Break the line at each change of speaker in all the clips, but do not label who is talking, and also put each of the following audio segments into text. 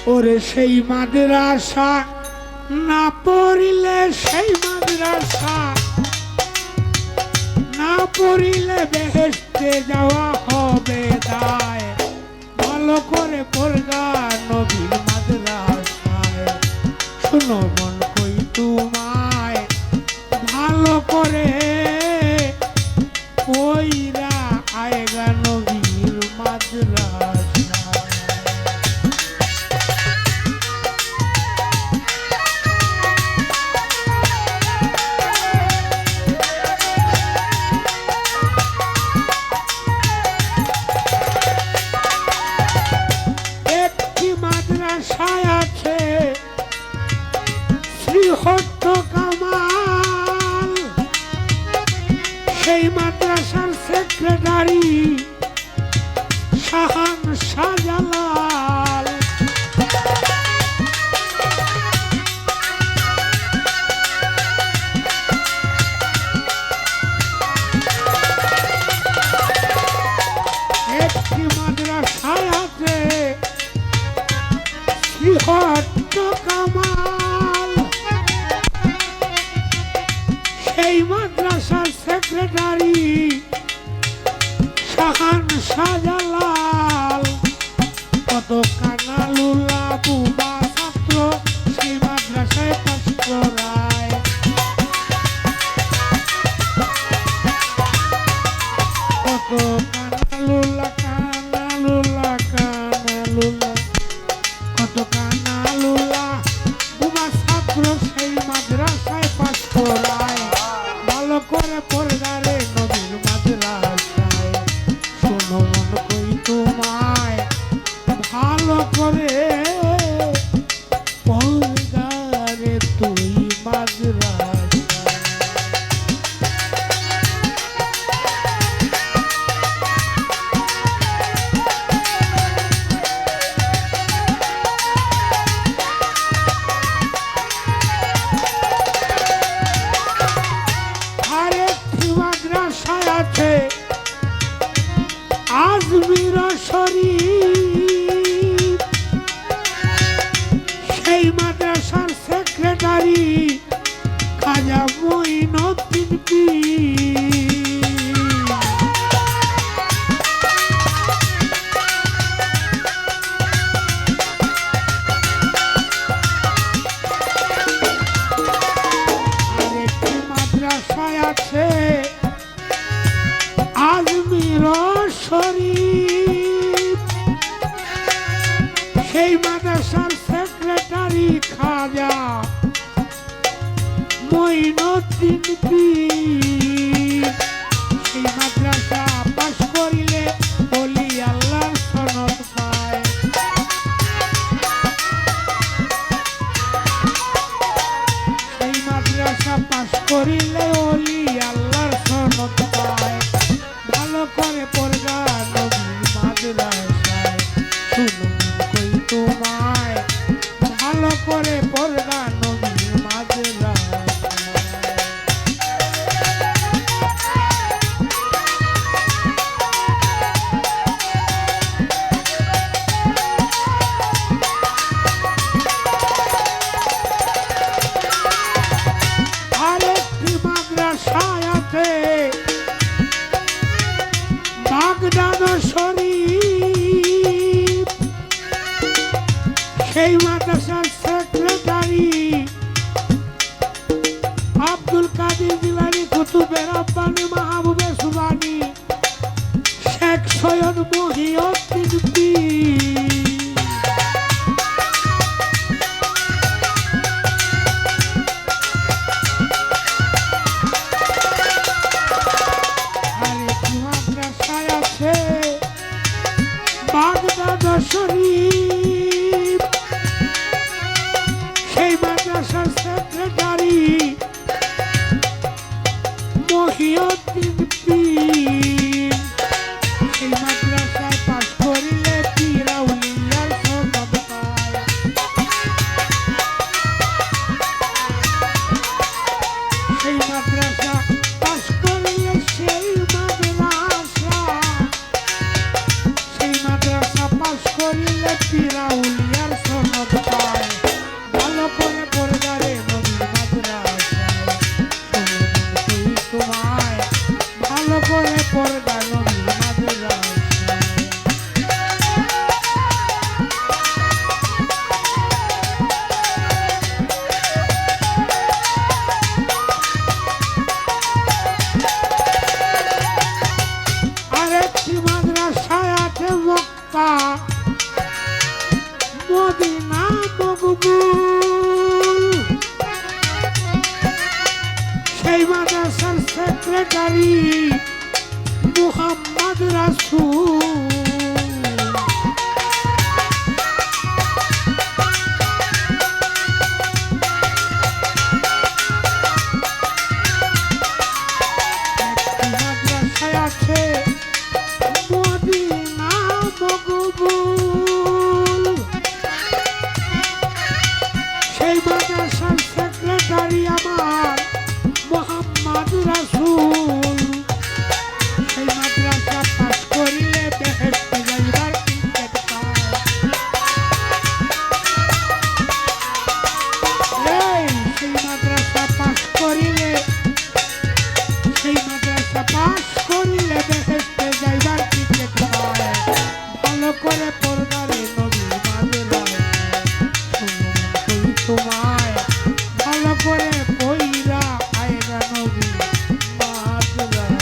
ওরে সেই মাদ্রাসা না পড়িলে, সেই মাদ্রাসা না পড়িলে বেহেশতে যাওয়া হবে দায়। ভালো করে পড়গা নবীর মাদ্রাসায়, শুনো মন কই তোমায় ভালো করে কইরা আয়গা নবীর মাদ্রাসায়। মাদ্রাসায় আছে শ্রীহট্ট কামাল, সেই মাদ্রাসার সেক্রেটারি শাহান শাহজালাল। একটি মাদ্রাসায় আছে শ্রীহট্ট কামাল, সেই মাদ্রাসার সেক্রেটারি শাহান শাহজালাল। কত কানালুলা বুবা ছাত্র সেই মাদ্রাসায় পাস করায়। কত কানালুলা কানালুলা কানালুলা, কত কানালুলা বুবা ছাত্র সেই মাদ্রাসায় পাস করায়। ভালো করে পড়গারে নবীর মাদ্রাসায়, শোনো মন কই তোমায় ভালো করে পড়গারে তুই মাদ্রাসায়। আজমির শরীফ, সেই মাদ্রাসার সেক্রেটারি খাজা মঈনুদ্দিন পীর। আরেকটি মাদ্রাসায় আছে আজমির শরীফ, সেই মাদ্রাসার সেক্রেটারি খাজা মঈনুদ্দিন পীর। সেই মাদ্রাসা পাস করিলে ওলি আল্লাহর সনদ পায়। সেই মাদ্রাসা পাস করিলে ওলি আল্লাহর সনদ পায়। ভালো করে পড়গা নবীর মাদ্রাসায়, শুনো কই তোমায় ভালো করে পড়গা নবীর মাদ্রাসায়। আরেকটি মাদ্রাসায় আছে বাগদাদ শরীফ, সেই মাদ্রাসার সেক্রেটারি আব্দুল কাদের জিলানী, কুতুবে রব্বানী, মাহবুবে সুবানী, শেখ সৈয়দ মহিউদ্দিন পীর। আরেকটি মাদ্রাসায় আছে বাগদাদ শরীফ, সেই মাদ্রাসার সেক্রেটারি মহিউদ্দিন পীর। সেই মাদ্রাসায় পাস করিলে মদিনা মকবুল সেই মাদ্রাসার সেক্রেটারি মুহাম্মদ রাসূল আছে মদিনা মকবুল সেই মাদ্রাসার সেক্রেটারি আমার মুহাম্মদ রাসূল সেই মাদ্রাসা পাস করিলে বেহেশতে যাইবার টিকিট পায় সেই মাদ্রাসা পাস করিলে বেহেশতে যাইবার টিকিট পায় ভালো করে পড়বারে নবী মাদ্রাসায় তোমায় ভালো করে পইরা আয়রা নবী মাদ্রাসায়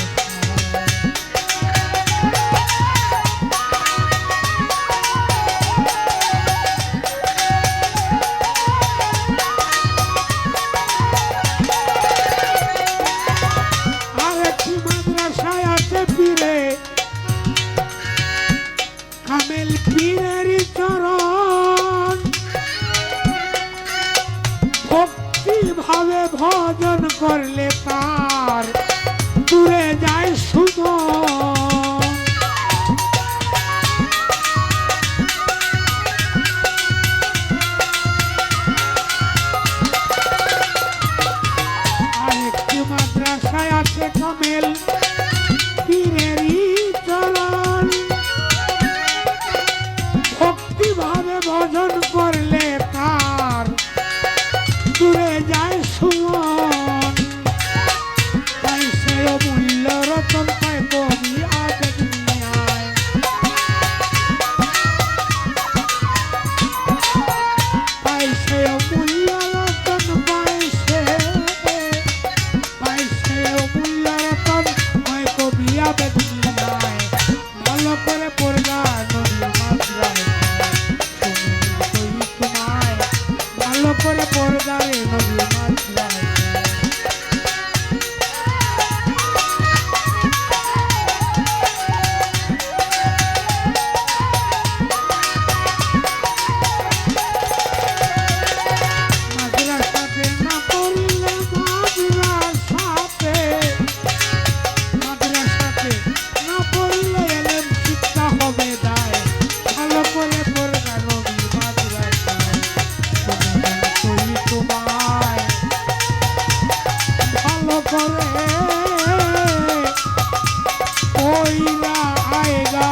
আরেকটি মাদ্রাসায় আছে পীরে কামেল পীরের চরণ ভক্তি ভাবে ভজন করলে তার দূরে যায় সুমন আরেকটি মাদ্রাসায় আছে কামেল পীরেরই চরণ ভক্তি ভাবে ভজন করলে তার দূরে যায় সুমন তাই সে অমূল্য রতন পায় কবি আবেগ দুনিয়ায় তাই সে অমূল্য রতন পায় অমূল্য রতন পায় কবি আবেগ দুনিয়ায় ভালো করে পড়বা নবী মাদ্রাসায় তোমায় ভালো করে পড়দারে নবী মাদ্রাসায় মাদ্রাসাতে না পড়লে মাদ্রাসাতে না পড়লে এলেম শিক্ষা হবে দায় ভালো করে পড়বা নবী মাদ্রাসায় তোমায় ভালো করে ওইরা আয়গা